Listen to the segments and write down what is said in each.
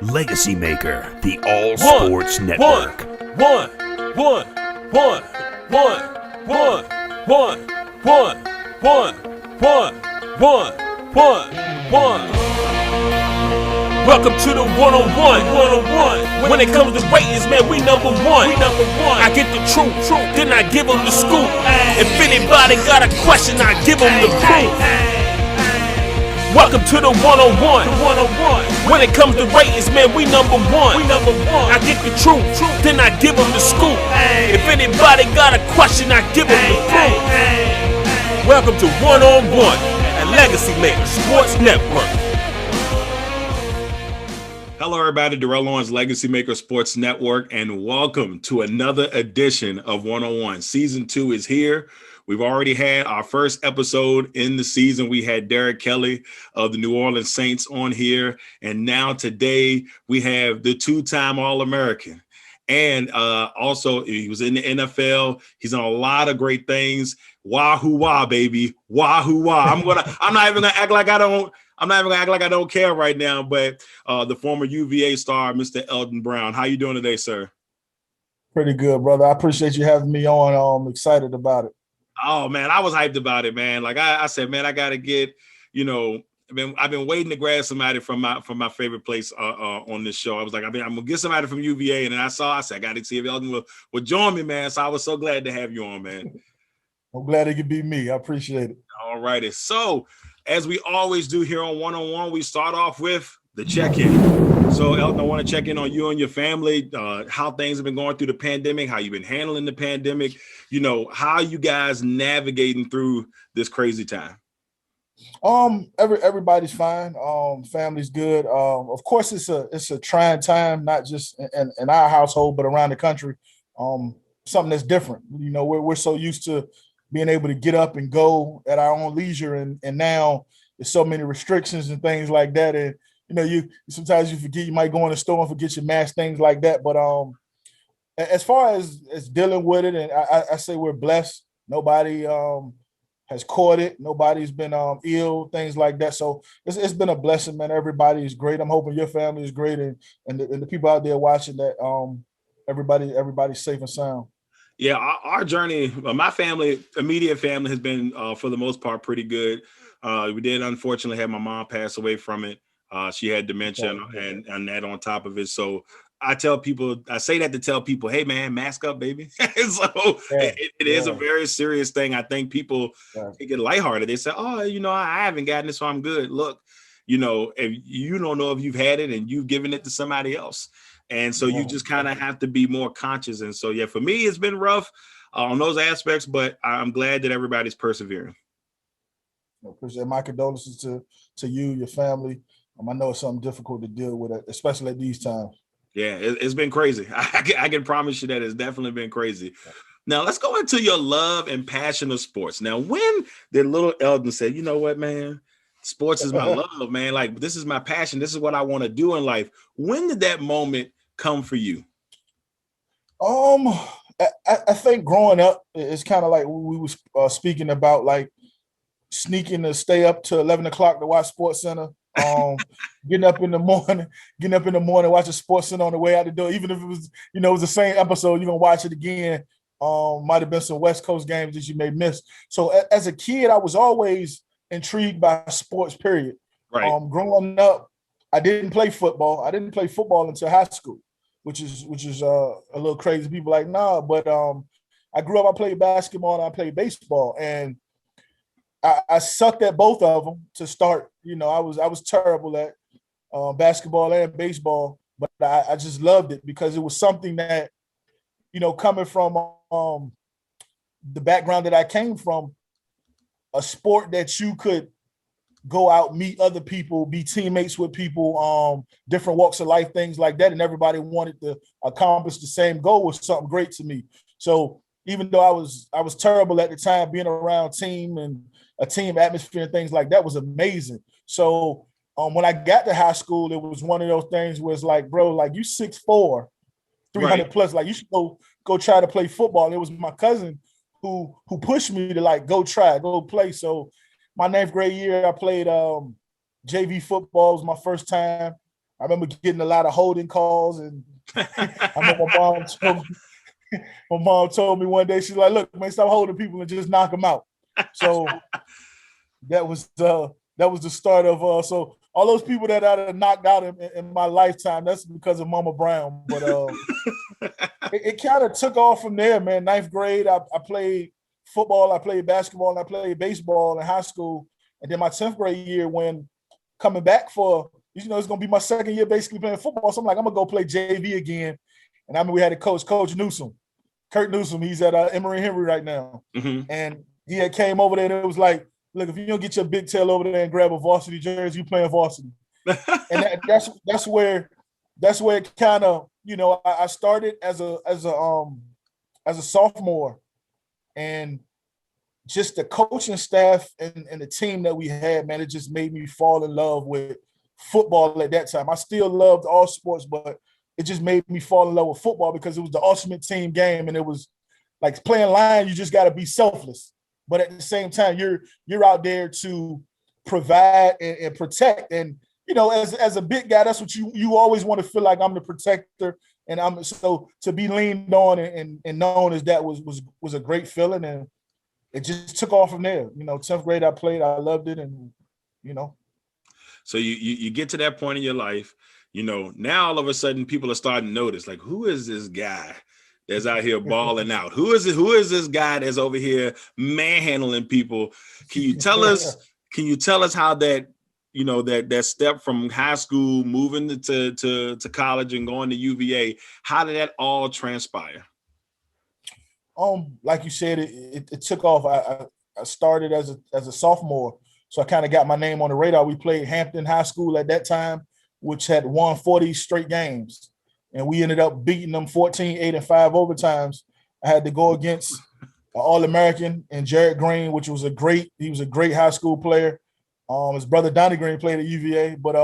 Legacy Maker, the All Sports Network. Welcome to the one-on-one. When it comes to ratings, man, we number one. I get the truth, then I give them the scoop. If anybody got a question, I give them the proof. Welcome to the one-on-one. When it comes to ratings, man, we number one. I get the truth, then I give them the scoop. If anybody got a question, I give them the proof. Welcome to one-on-one at Legacy Maker Sports Network. Hello, everybody. Darrell Owens, Legacy Maker Sports Network, and welcome to another edition of 101. Season 2 is here. We've already had our first episode in the season. We had Darrell Kelly of the New Orleans Saints on here, and now today we have the two-time All-American. And also, he was in the NFL. He's done a lot of great things. Wahoo wah, baby. Wahoo wah. I'm not even gonna act like I don't care right now, but the former UVA star, Mr. Elton Brown. How you doing today, sir? Pretty good, brother. I appreciate you having me on. I'm excited about it. Oh, man, I was hyped about it, man. Like I said, man, I got to get, I've been waiting to grab somebody from my favorite place on this show. I was like, I'm going to get somebody from UVA. And then I said, I got to see if Elton will join me, man. So I was so glad to have you on, man. I'm glad it could be me. I appreciate it. All righty. So as we always do here on 101, we start off with the check-in. So, Elton, I want to check in on you and your family, how things have been going through the pandemic, how you've been handling the pandemic, how you guys navigating through this crazy time. Everybody's fine. Family's good. Of course, it's a trying time, not just in our household, but around the country. Something that's different. We're so used to being able to get up and go at our own leisure, and now there's so many restrictions and things like that. And you sometimes you forget, you might go in the store and forget your mask, things like that. But as far as dealing with it, and I say we're blessed. Nobody has caught it. Nobody's been ill, things like that. So it's been a blessing, man. Everybody is great. I'm hoping your family is great, and the people out there watching that everybody's safe and sound. Yeah, our journey, my family, immediate family, has been for the most part pretty good. We did unfortunately have my mom pass away from it. She had dementia and that on top of it. So I say that to tell people, hey, man, mask up, baby. So it is a very serious thing. I think people take it lighthearted. They say, oh, I haven't gotten it, so I'm good. Look, if you don't know if you've had it and you've given it to somebody else. And so you just kind of have to be more conscious. And so, for me, it's been rough on those aspects, but I'm glad that everybody's persevering. I appreciate my condolences to you, your family. I know it's something difficult to deal with, especially at these times. Yeah, it's been crazy. I can promise you that it's definitely been crazy. Now, let's go into your love and passion of sports. Now, when did little Elton say, you know what, man, sports is my love, man. Like, this is my passion. This is what I want to do in life. When did that moment come for you? I think growing up, it's kind of like we were speaking about, like sneaking to stay up to 11 o'clock to watch Sports Center. Getting up in the morning, watching Sports Center on the way out the door, even if it was, it was the same episode, you're gonna watch it again. Might have been some West Coast games that you may miss. So as a kid, I was always intrigued by sports, period. Right. Growing up, I didn't play football. I didn't play football until high school, which is a little crazy. People like, nah, but I grew up, I played basketball and I played baseball, and I sucked at both of them to start. I was terrible at basketball and baseball, but I just loved it because it was something that, coming from the background that I came from, a sport that you could go out, meet other people, be teammates with people, different walks of life, things like that, and everybody wanted to accomplish the same goal was something great to me. So even though I was terrible at the time, being around team and a team atmosphere and things like that was amazing. So when I got to high school, it was one of those things where it's like, bro, like you 6'4", 300 plus, like you should go try to play football. And it was my cousin who pushed me to like go play. So my 9th grade year, I played JV football. It was my first time. I remember getting a lot of holding calls, and I remember my mom told me one day, she's like, "Look, man, stop holding people and just knock them out." So that was the start of so all those people that I knocked out in my lifetime, that's because of Mama Brown. But it kind of took off from there, man. Ninth grade, I played football, I played basketball, and I played baseball in high school. And then my 10th grade year, when coming back for, it's going to be my second year basically playing football. So I'm like, I'm going to go play JV again. And I mean, we had a Coach Newsom, Kurt Newsom. He's at Emory Henry right now. Mm-hmm. And he had came over there, and it was like, look, if you don't get your big tail over there and grab a varsity jersey, you playing varsity. And that's where it kind of, I started as a sophomore, and just the coaching staff and the team that we had, man, it just made me fall in love with football at that time. I still loved all sports, but it just made me fall in love with football because it was the ultimate team game, and it was like playing line. You just got to be selfless, but at the same time, you're out there to provide and protect. And as a big guy, that's what you always want to feel like I'm the protector, and I'm so to be leaned on and known as that was a great feeling, and it just took off from there. 10th grade, I played, I loved it, and So you get to that point in your life, now all of a sudden people are starting to notice, like, who is this guy that's out here balling out? Who is this guy that's over here manhandling people? Can you tell us how that, that step from high school, moving to college and going to UVA, how did that all transpire? Like you said, it took off. I started as a sophomore, so I kind of got my name on the radar. We played Hampton High School at that time, which had won 40 straight games, and we ended up beating them 14-8 and 5 overtimes. I had to go against an All-American and Jared Green, which was he was a great high school player. His brother Donnie Green played at UVA, but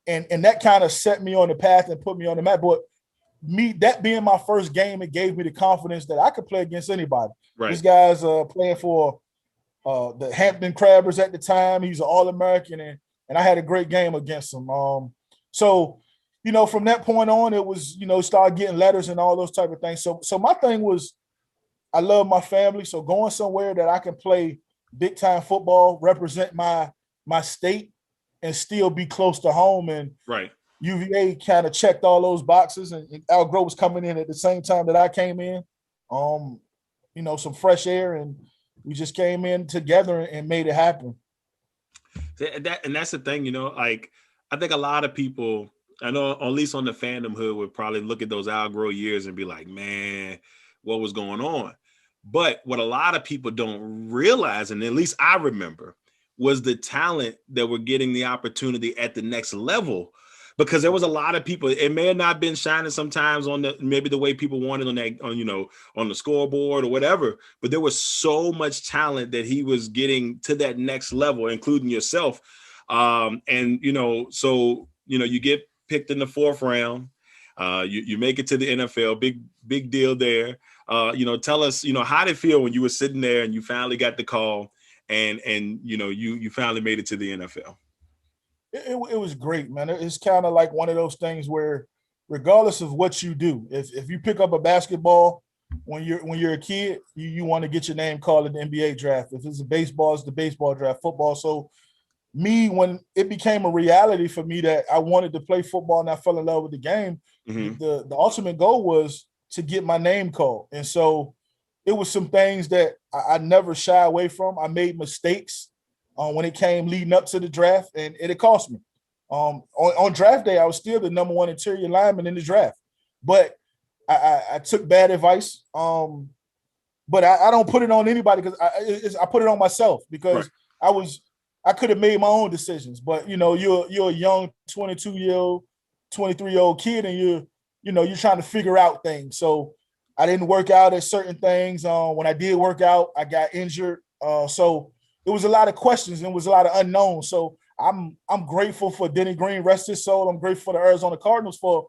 and that kind of set me on the path and put me on the map. But that being my first game, it gave me the confidence that I could play against anybody. Right. This guy's playing for the Hampton Crabbers at the time. He's an All-American, and I had a great game against him. So, from that point on, it was, start getting letters and all those type of things. So my thing was, I love my family. So going somewhere that I can play big time football, represent my state, and still be close to home. And right. UVA kind of checked all those boxes, and Al Groh was coming in at the same time that I came in. Some fresh air, and we just came in together and made it happen. And that's the thing, like, I think a lot of people, I know, at least on the fandom hood, would probably look at those Al Groh years and be like, man, what was going on? But what a lot of people don't realize, and at least I remember, was the talent that were getting the opportunity at the next level. Because there was a lot of people, it may have not been shining sometimes on maybe the way people wanted on the scoreboard or whatever, but there was so much talent that he was getting to that next level, including yourself. So you get picked in the 4th round, you make it to the NFL, big deal there. Tell us, how did it feel when you were sitting there and you finally got the call and you finally made it to the NFL? It was great, man. It's kind of like one of those things where, regardless of what you do, if you pick up a basketball when you're a kid, you want to get your name called in the NBA draft. If it's a baseball, it's the baseball draft. Football. So when it became a reality for me that I wanted to play football and I fell in love with the game, mm-hmm. the ultimate goal was to get my name called. And so it was some things that I never shy away from. I made mistakes when it came leading up to the draft, and it cost me. On draft day, I was still the number 1 interior lineman in the draft, but I took bad advice. But I don't put it on anybody because I put it on myself because right. I could have made my own decisions. But you're a young 22-year-old, 23-year-old kid, and you're trying to figure out things. So I didn't work out at certain things. When I did work out, I got injured. So it was a lot of questions and it was a lot of unknowns. So I'm grateful for Denny Green, rest his soul. I'm grateful for the Arizona Cardinals for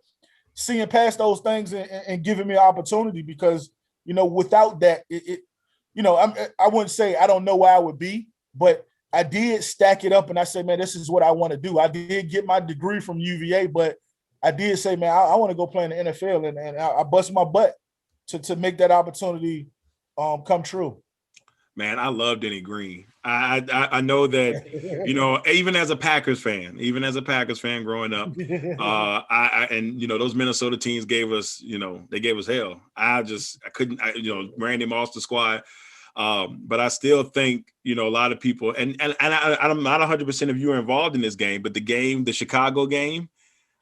seeing past those things and giving me an opportunity because, without that, I wouldn't say I don't know where I would be, but I did stack it up and I said, man, this is what I want to do. I did get my degree from UVA, but I did say, man, I want to go play in the NFL, and I bust my butt to make that opportunity come true. Man, I love Denny Green. I know that, you know, even as a Packers fan growing up, and you know, those Minnesota teams gave us, you know, they gave us hell. I couldn't, you know, Randy Moss, the squad. But I still think, you know, a lot of people, and I'm not 100% if you were involved in this game, but the Chicago game,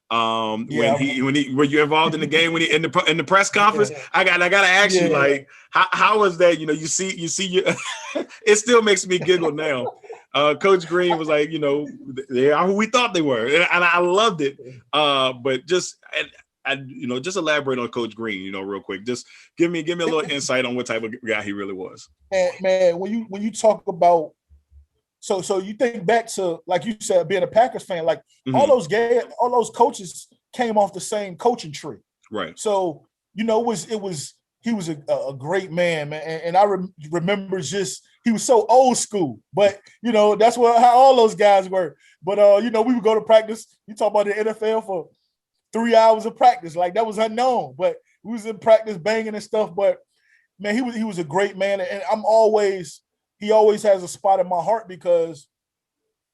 when you're involved in the game, when he in the press conference, I gotta ask you, like, how was that? You know, you see you it still makes me giggle now. Coach Green was like, you know, they are who we thought they were, and I loved it. But just you know, just elaborate on Coach Green, you know, real quick. Just give me a little insight on what type of guy he really was. Man, when you talk about, so you think back to, like you said, being a Packers fan, like all those coaches came off the same coaching tree, right? So you know, he was a great man, and I remember just he was so old school, but you know that's how all those guys were. But you know, we would go to practice. You talk about the NFL for 3 hours of practice, like that was unknown, but we was in practice banging and stuff. But man, he was a great man, and he always has a spot in my heart because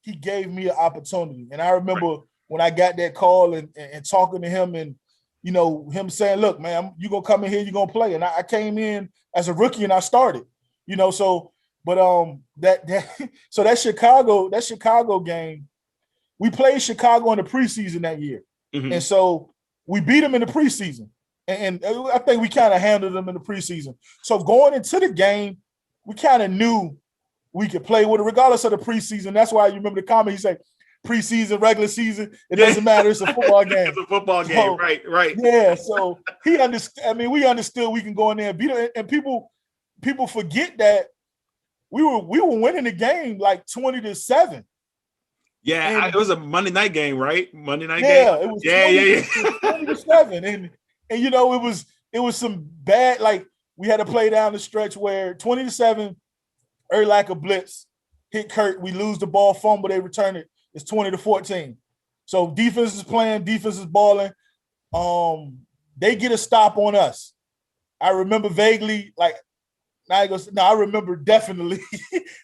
he gave me an opportunity. And I remember when I got that call and talking to him, and you know, him saying, look, man, you're gonna come in here, you're gonna play. And I came in as a rookie and I started, you know, so that Chicago game, we played Chicago in the preseason that year. Mm-hmm. And so we beat them in the preseason. And I think we kind of handled them in the preseason. So going into the game, we kind of knew we could play with it, regardless of the preseason. That's why you remember the comment he said, preseason, regular season, it doesn't matter. It's a football game. It's a football game, so, right. Yeah, so he understood. I mean, we understood we can go in there and beat it. And people forget that we were winning the game like 20-7. Yeah, it was a Monday night game, right? Monday night game. Yeah, it was 20-7, and you know, it was some bad, like we had to play down the stretch where 20-7, like a blitz, hit Kurt, we lose the ball, fumble, they return it. It's 20-14. So defense is playing, defense is balling. They get a stop on us. I remember vaguely, like, I remember definitely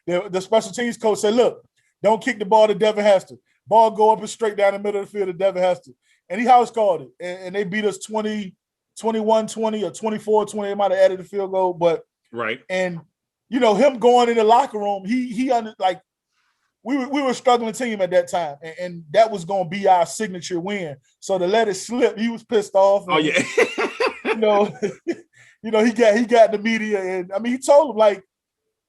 the special teams coach said, look, don't kick the ball to Devin Hester. Ball go up and straight down the middle of the field to Devin Hester. And he house called it. And they beat us 21-20 or 24-20. They might have added a field goal, but right. And you know, him going in the locker room, he like we were a struggling team at that time, and that was gonna be our signature win. So to let it slip, he was pissed off. And, you know, he got the media, and I mean, he told him, like,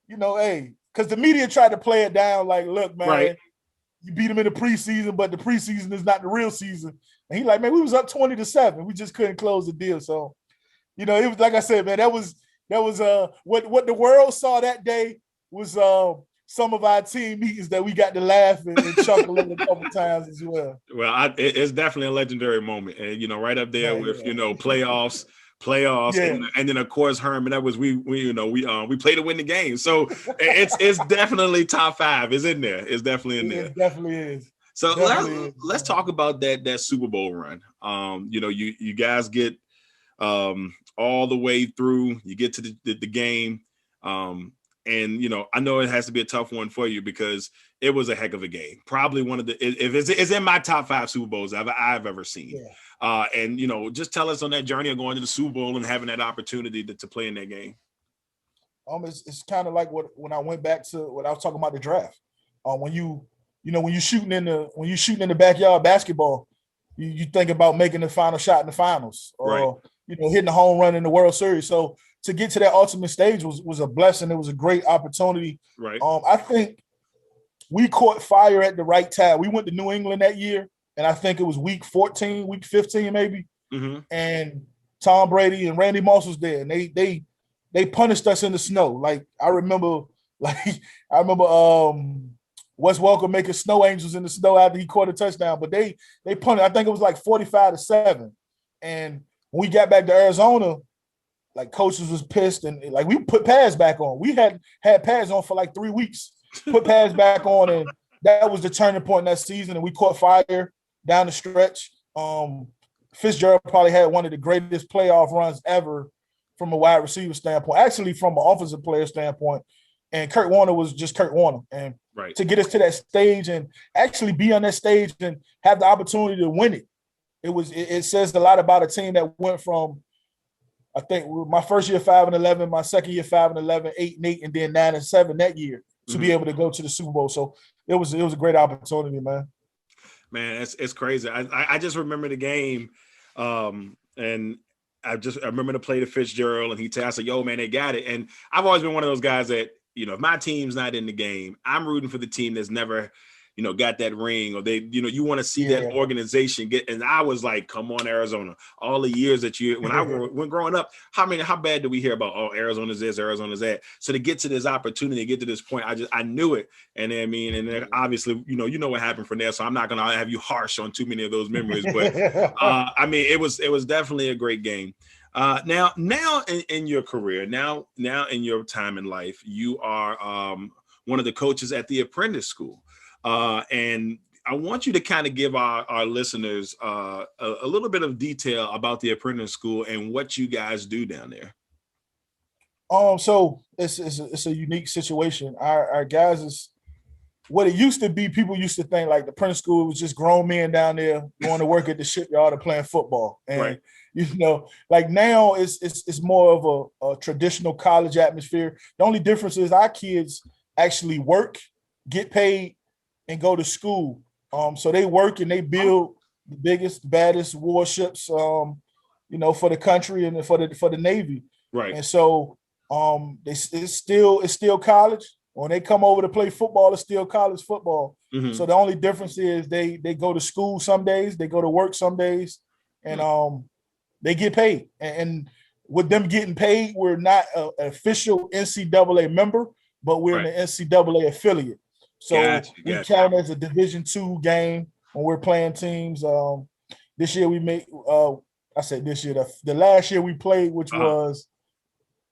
you know, hey, because the media tried to play it down, like, look, man, you beat him in the preseason, but the preseason is not the real season. And he like, man, we was up 20-7, we just couldn't close the deal. So, you know, it was like I said, man, that was what the world saw that day was some of our team meetings that we got to laugh and chuckle a couple times as well. Well, it's definitely a legendary moment, and you know, right up there with you know, playoffs, and then of course Herman. That was we play to win the game, so it's definitely top 5. It's in there. It's definitely in there. It definitely is. So let's talk about that Super Bowl run. You know, you guys get all the way through. You get to the game, and you know, I know it has to be a tough one for you because it was a heck of a game. Probably one of it's in my top 5 Super Bowls I've ever seen. Yeah. And you know, just tell us on that journey of going to the Super Bowl and having that opportunity to play in that game. It's kind of like when I went back to what I was talking about, the draft. When you're shooting in the backyard basketball, you think about making the final shot in the finals, or you know, hitting the home run in the World Series. So to get to that ultimate stage was a blessing. It was a great opportunity. Right. I think we caught fire at the right time. We went to New England that year, and I think it was week 14, week 15 maybe. Mm-hmm. And Tom Brady and Randy Moss was there, and they punished us in the snow. Like I remember Wes Welker making snow angels in the snow after he caught a touchdown, but they punished. I think it was like 45-7. And when we got back to Arizona, like coaches was pissed, and like we put pads back on. We had pads on for like 3 weeks, put pads back on, and that was the turning point in that season. And we caught fire down the stretch. Fitzgerald probably had one of the greatest playoff runs ever from a wide receiver standpoint, actually from an offensive player standpoint. And Kurt Warner was just Kurt Warner. And to get us to that stage and actually be on that stage and have the opportunity to win it, it says a lot about a team that went from, I think, my first year 5-11, my second year 5-11, 8-8, and then 9-7 that year to be able to go to the Super Bowl. So it was a great opportunity, man. Man, it's crazy. I just remember the game, and I remember to play the Fitzgerald, and he said, I said, yo, man, they got it. And I've always been one of those guys that, if my team's not in the game, I'm rooting for the team that's never, got that ring, or they, you want to see that organization get. And I was like, come on, Arizona, all the years that when growing up, how bad did we hear about, oh, Arizona's this, Arizona's that. So to get to this opportunity, to get to this point, I knew it. And then, and then obviously, you know what happened from there. So I'm not going to have you harsh on too many of those memories, but it was definitely a great game. Now in your career, now in your time in life, you are one of the coaches at the Apprentice School. And I want you to kind of give our listeners a little bit of detail about the Apprentice School and what you guys do down there. So it's a unique situation. Our guys is what it used to be. People used to think like the Apprentice School was just grown men down there going to work at the shipyard and playing football. And like now it's more of a traditional college atmosphere. The only difference is our kids actually work, get paid, and go to school. So they work and they build the biggest, baddest warships, for the country and for the Navy. Right. And so it's still college. When they come over to play football, it's still college football. Mm-hmm. So the only difference is they go to school some days, they go to work some days, and they get paid. And with them getting paid, we're not an official NCAA member, but we're an NCAA affiliate. So we count as a Division II game when we're playing teams. This year we made. I said this year. The last year we played, which was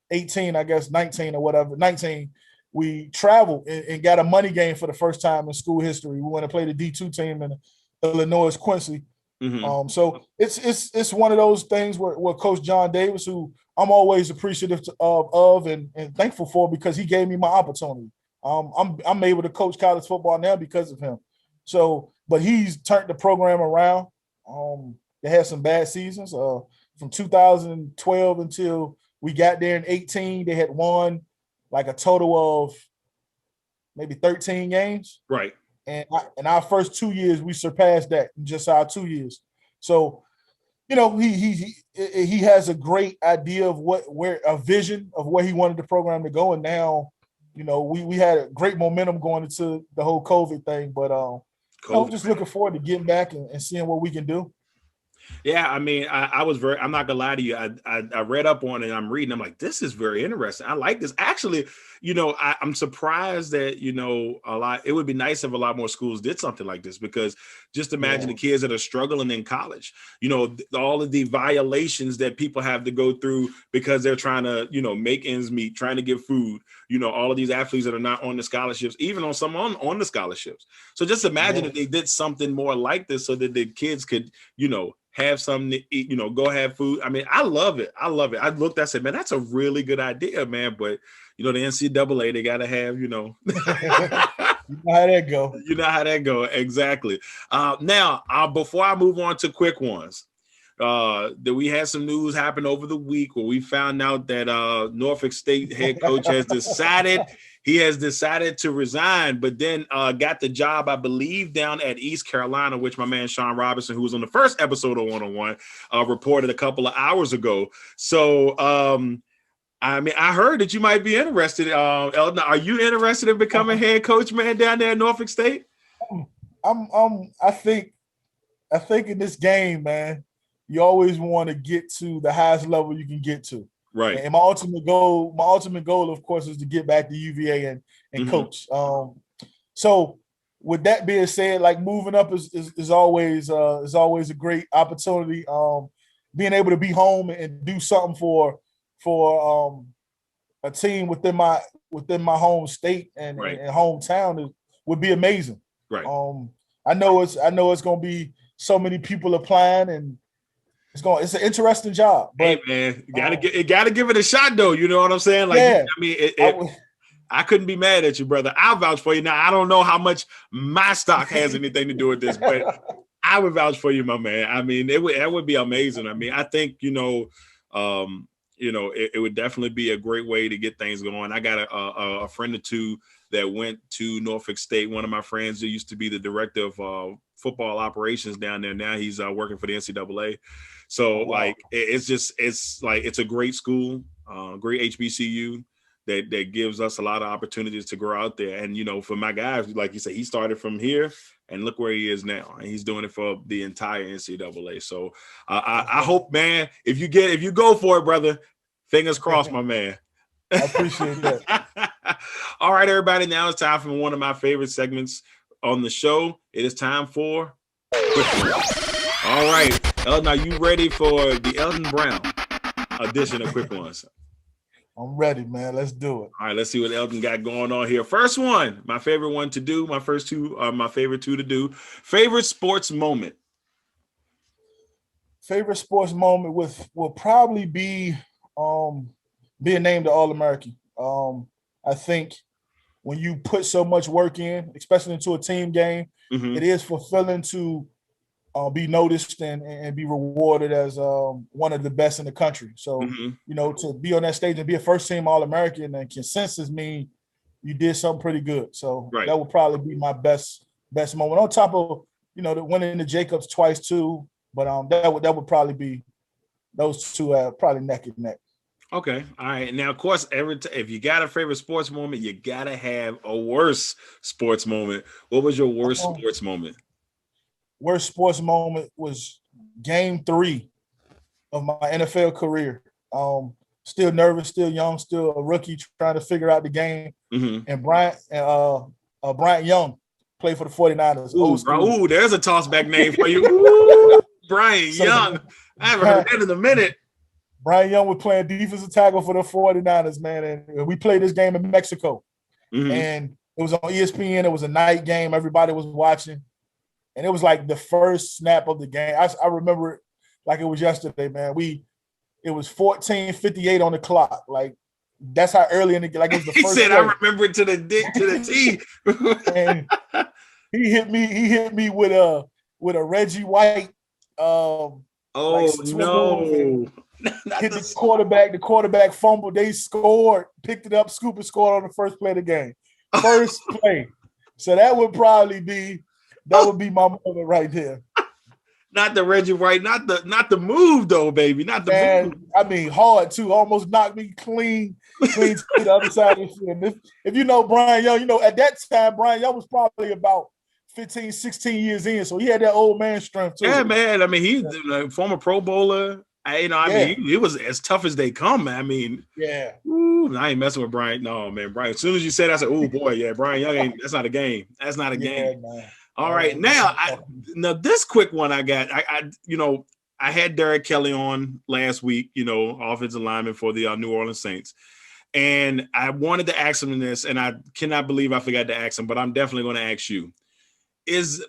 18, I guess 19 or whatever. 19. We traveled and got a money game for the first time in school history. We went to play the D2 team in Illinois, Quincy. Mm-hmm. So it's one of those things where Coach John Davis, who I'm always appreciative of and thankful for, because he gave me my opportunity. I'm able to coach college football now because of him. So, but he's turned the program around. They had some bad seasons. From 2012 until we got there in 18, they had won like a total of maybe 13 games. Right. And in our first 2 years, we surpassed that in just our 2 years. So, he has a great idea of a vision of where he wanted the program to go. And now, we had a great momentum going into the whole COVID thing, but I'm just looking forward to getting back and seeing what we can do. Yeah, I mean, I'm not gonna lie to you. I read up on it and I'm reading. I'm like, this is very interesting. I like this. Actually, I'm surprised that, it would be nice if a lot more schools did something like this, because just imagine the kids that are struggling in college, all of the violations that people have to go through because they're trying to, make ends meet, trying to get food, all of these athletes that are not on the scholarships, even on some on the scholarships. So just imagine if they did something more like this so that the kids could, have something to eat, go have food. I mean, I love it. I looked, I said, man, that's a really good idea, man. But, the NCAA, they got to have, You know how that go. You know how that go. Exactly. Now, before I move on to quick ones, that we had some news happen over the week where we found out that Norfolk State head coach has decided to resign, but then got the job, I believe, down at East Carolina, which my man Sean Robinson, who was on the first episode of 101, reported a couple of hours ago. So, I heard that you might be interested. Elton, are you interested in becoming head coach, man, down there at Norfolk State? I think in this game, man, you always want to get to the highest level you can get to. Right. And my ultimate goal, of course, is to get back to UVA and coach. So with that being said, like, moving up is always a great opportunity. Being able to be home and do something for a team within my home state and hometown would be amazing. Right. I know it's going to be so many people applying, and it's an interesting job. But, hey man, you gotta give it a shot though. You know what I'm saying? Like, yeah, I mean, I couldn't be mad at you, brother. I'll vouch for you. Now, I don't know how much my stock has anything to do with this, but I would vouch for you, my man. I mean, that would be amazing. I mean, I think, it would definitely be a great way to get things going. I got a friend or two that went to Norfolk State. One of my friends who used to be the director of football operations down there. Now he's working for the NCAA. So it's a great school, great HBCU. That gives us a lot of opportunities to grow out there. And, for my guys, like you said, he started from here and look where he is now. And he's doing it for the entire NCAA. So I hope, man, if you go for it, brother, fingers crossed, my man. I appreciate that. All right, everybody. Now it's time for one of my favorite segments on the show. It is time for Quick Ones. All right. Elton, are you ready for the Elton Brown edition of Quick Ones? I'm ready, man. Let's do it. All right, let's see what Elton got going on here. First one, my favorite one to do. My first two are my favorite two to do. Favorite sports moment. Favorite sports moment will probably be being named the All-American. I think when you put so much work in, especially into a team game, it is fulfilling to be noticed and be rewarded as one of the best in the country. So, to be on that stage and be a first-team All-American and consensus mean you did something pretty good. So that would probably be my best moment. On top of, the winning the Jacobs twice too, but that would probably be those two probably neck and neck. Okay. All right. Now, of course, if you got a favorite sports moment, you got to have a worse sports moment. What was your worst sports moment? Worst sports moment was game 3 of my NFL career. Still nervous, still young, still a rookie trying to figure out the game. And Bryant Young played for the 49ers. Ooh, there's a toss-back name for you. Ooh, Bryant Young. I haven't heard that in a minute. Bryant Young was playing defensive tackle for the 49ers, man. And we played this game in Mexico. And it was on ESPN. It was a night game. Everybody was watching. And it was like the first snap of the game. I remember it like it was yesterday, man. It was 14:58 on the clock. Like, that's how early in the game. Like, it was the first. He said, play. "I remember it to the T." And he hit me with a Reggie White. No! Hit the quarterback. The quarterback fumbled. They scored. Picked it up. Scoop and scored on the first play of the game. First play. So that would probably be. That would be my moment right there. Not the Reggie White, not the move though, baby. Not the move. I mean, hard too. Almost knocked me clean to the other side of the field. If you know Brian Young, at that time, Brian Young was probably about 15, 16 years in. So he had that old man strength too. Yeah, man. I mean, he's a former Pro Bowler. Mean, he was as tough as they come. I mean, I ain't messing with Brian. No, man. Brian, as soon as you said that, I said, oh boy, yeah, Brian Young that's not a game. That's not a game. Man. All right, now this quick one I got. I had Derek Kelly on last week. Offensive lineman for the New Orleans Saints, and I wanted to ask him this, and I cannot believe I forgot to ask him, but I'm definitely going to ask you: Is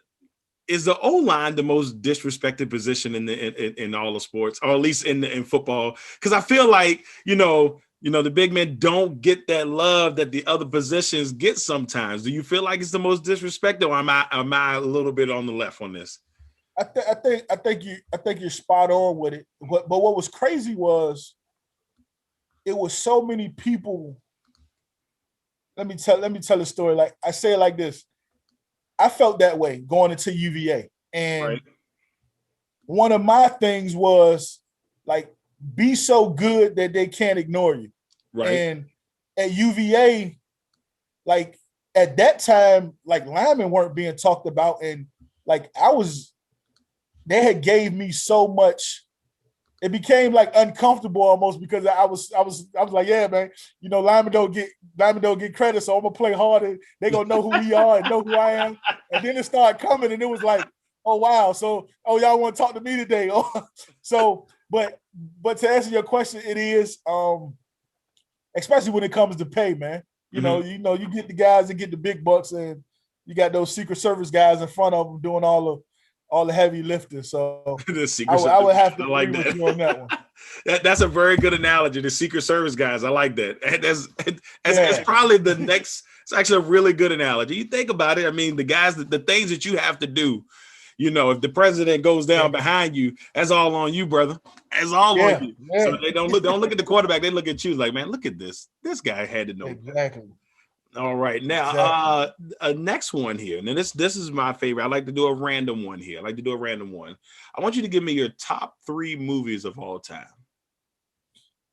the O-line the most disrespected position in all of sports, or at least in football? Because I feel like the big men don't get that love that the other positions get sometimes. Do you feel like it's the most disrespected, or am I a little bit on the left on this? I think you're spot on with it. But what was crazy was it was so many people. Let me tell a story. Like, I say it like this. I felt that way going into UVA. And one of my things was like, be so good that they can't ignore you. Right. And at UVA, like at that time, like linemen weren't being talked about. And like they had gave me so much, it became like uncomfortable almost, because I was like, yeah, man, linemen don't get credit. So I'm gonna play harder. They gonna know who we are and know who I am. And then it started coming and it was like, oh wow. So, y'all want to talk to me today. So, but to answer your question, it is, especially when it comes to pay, man. You know, you get the guys that get the big bucks, and you got those Secret Service guys in front of them doing all the heavy lifting. So I would have to agree with you on that one. That's a very good analogy. The Secret Service guys, I like that. That's probably the next. It's actually a really good analogy. You think about it. I mean, the guys, the things that you have to do. You know, if the president goes down behind you, that's all on you, brother. That's all on you. Yeah. So they don't look at the quarterback. They look at you like, man, look at this. This guy had to know. Exactly. All right. Now, next one here. Now, this is my favorite. I like to do a random one here. I want you to give me your top 3 movies of all time.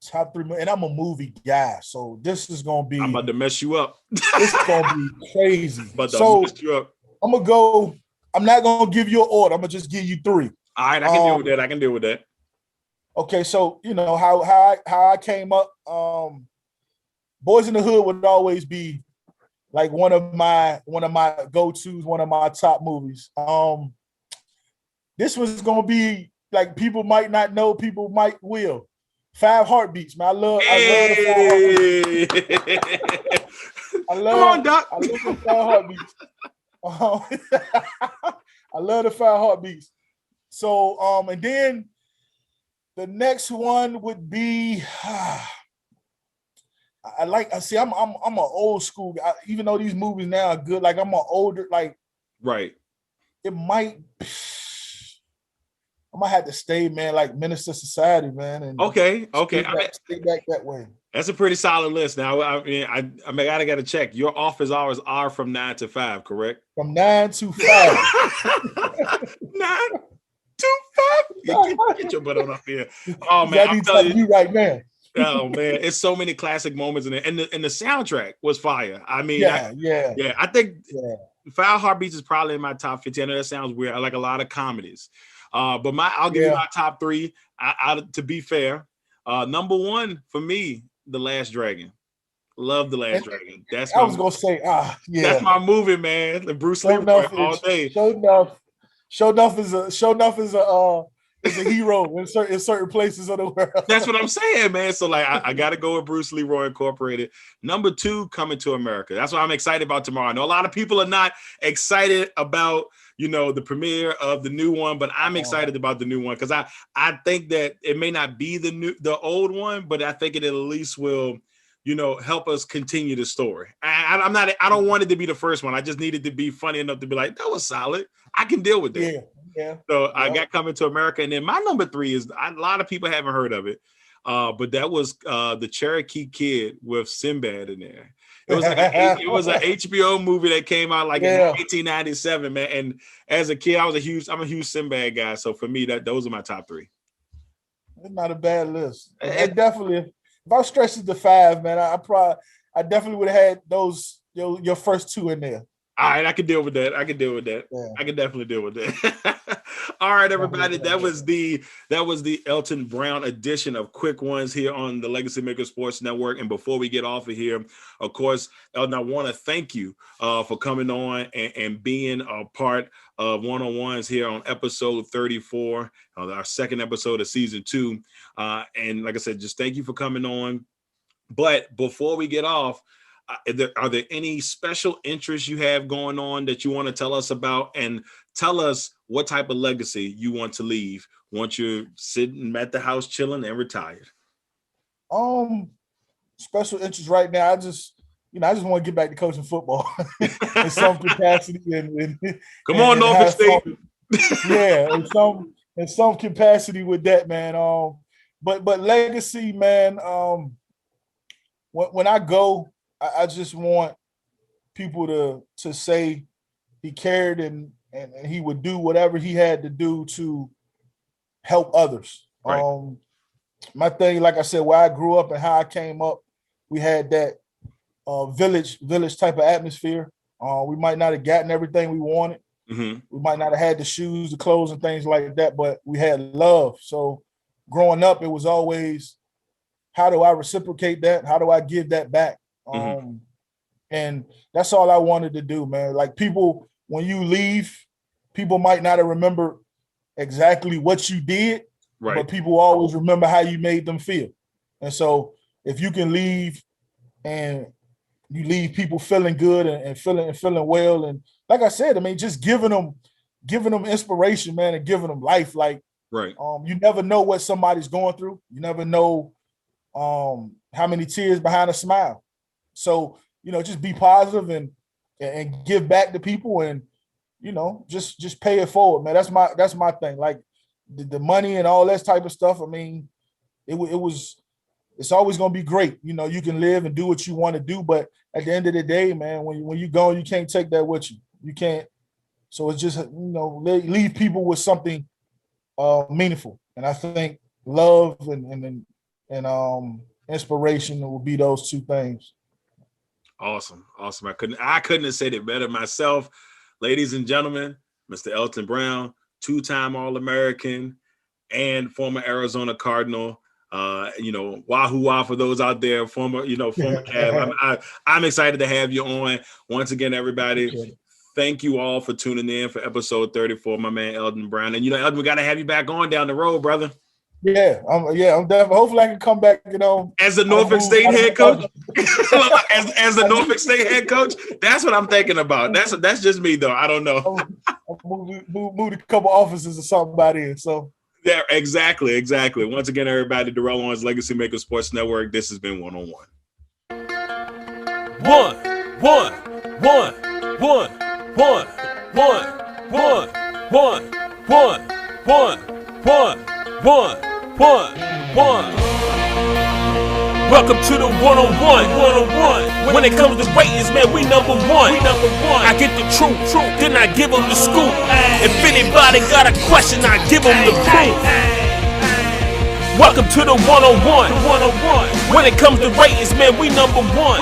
Top 3, and I'm a movie guy, so this is gonna be. I'm about to mess you up. This is gonna be crazy. Mess you up. I'm gonna go. I'm not gonna give you an order. I'm gonna just give you 3. All right, I can deal with that. Okay, so you know how I came up. Boys in the Hood would always be like one of my go-tos, one of my top movies. This was gonna be like people might not know, people might will. 5 Heartbeats, man. I love the 5 Heartbeats. I love the 5 Heartbeats. So, and then the next one would be. I'm an old school guy. Even though these movies now are good, like I'm an older, like. Right. It might. I might have to stay, man, like Minister Society, man. And okay. Stay back that way. That's a pretty solid list. Now, I mean, I gotta check. Your office hours are from 9 to 5, correct? From 9 to 5. 9 to 5. Get your butt on up here. Oh man, I'm telling you right now. Oh man, it's so many classic moments in it, and the soundtrack was fire. I mean, I think 5 Heartbeats is probably in my top 15. I know that sounds weird. I like a lot of comedies. But I'll give you my top 3. To be fair, number 1 for me, The Last Dragon. Love The Last Dragon. That's I was gonna say, that's my movie, man. The Bruce Lee all day. Sho'nuff is a hero in certain places of the world. That's what I'm saying, man. So like, I got to go with Bruce Leroy Incorporated. Number 2, Coming to America. That's what I'm excited about tomorrow. I know a lot of people are not excited about, the premiere of the new one, but I'm excited about the new one because I think that it may not be the old one, but I think it at least will, help us continue the story. I don't want it to be the first one. I just need it to be funny enough to be like, that was solid. I can deal with that. Yeah. So I got Coming to America, and then my number 3 is a lot of people haven't heard of it, but that was the Cherokee Kid with Sinbad in there. It was an HBO movie that came out like in 1997, man. And as a kid, I'm a huge Sinbad guy. So for me, those are my top 3. It's not a bad list. It definitely, if I stretched it to 5, man, I definitely would have had those your first 2 in there. All right, I can deal with that. Yeah. I can definitely deal with that. All right, everybody. That was the Elton Brown edition of Quick Ones here on the Legacy Maker Sports Network. And before we get off of here, of course, Elton, I want to thank you for coming on and being a part of one-on-ones here on episode 34, our second episode of season 2. And like I said, just thank you for coming on. But before we get off, are there any special interests you have going on that you want to tell us about, and tell us what type of legacy you want to leave once you're sitting at the house chilling and retired? Special interest right now, I just want to get back to coaching football in some capacity. And come on, Norfolk State. In some capacity with that, man. But legacy, man. When I go, I just want people to say he cared and he would do whatever he had to do to help others. Right. My thing, like I said, where I grew up and how I came up, we had that village type of atmosphere. We might not have gotten everything we wanted. Mm-hmm. We might not have had the shoes, the clothes, and things like that, but we had love. So growing up, it was always, how do I reciprocate that? How do I give that back? Mm-hmm. And that's all I wanted to do, man. Like, people, when you leave, people might not have remembered exactly what you did, right, but people always remember how you made them feel. And so if you can leave and you leave people feeling good and feeling well. And like I said, I mean, just giving them inspiration, man, and giving them life. Like, Right. You never know what somebody's going through. You never know how many tears behind a smile. So, just be positive and give back to people, and just pay it forward, man. That's my thing. Like the money and all that type of stuff. I mean, it's always gonna be great. You can live and do what you want to do, but at the end of the day, man, when you go, you can't take that with you. You can't. So it's just leave people with something meaningful, and I think love and inspiration will be those two things. Awesome. I couldn't have said it better myself. Ladies and gentlemen, Mr. Elton Brown, 2-time All-American and former Arizona Cardinal. Wahoo wah for those out there, former Cav. I'm excited to have you on. Once again, everybody, thank you all for tuning in for episode 34, my man Elton Brown. And Elton, we gotta have you back on down the road, brother. Yeah, I'm definitely. Hopefully, I can come back. As the Norfolk State head coach. as the Norfolk State head coach, that's what I'm thinking about. That's just me, though. I don't know. Move a couple offices or something by then. So yeah, exactly. Once again, everybody, Darrell Owens, Legacy Maker Sports Network. This has been 1-on-1. Welcome to the 1-on-1. When it comes to ratings, man, we number one. I get the truth, then I give them the scoop. If anybody got a question, I give them the proof. Welcome to the 1-on-1. When it comes to ratings, man, we number one.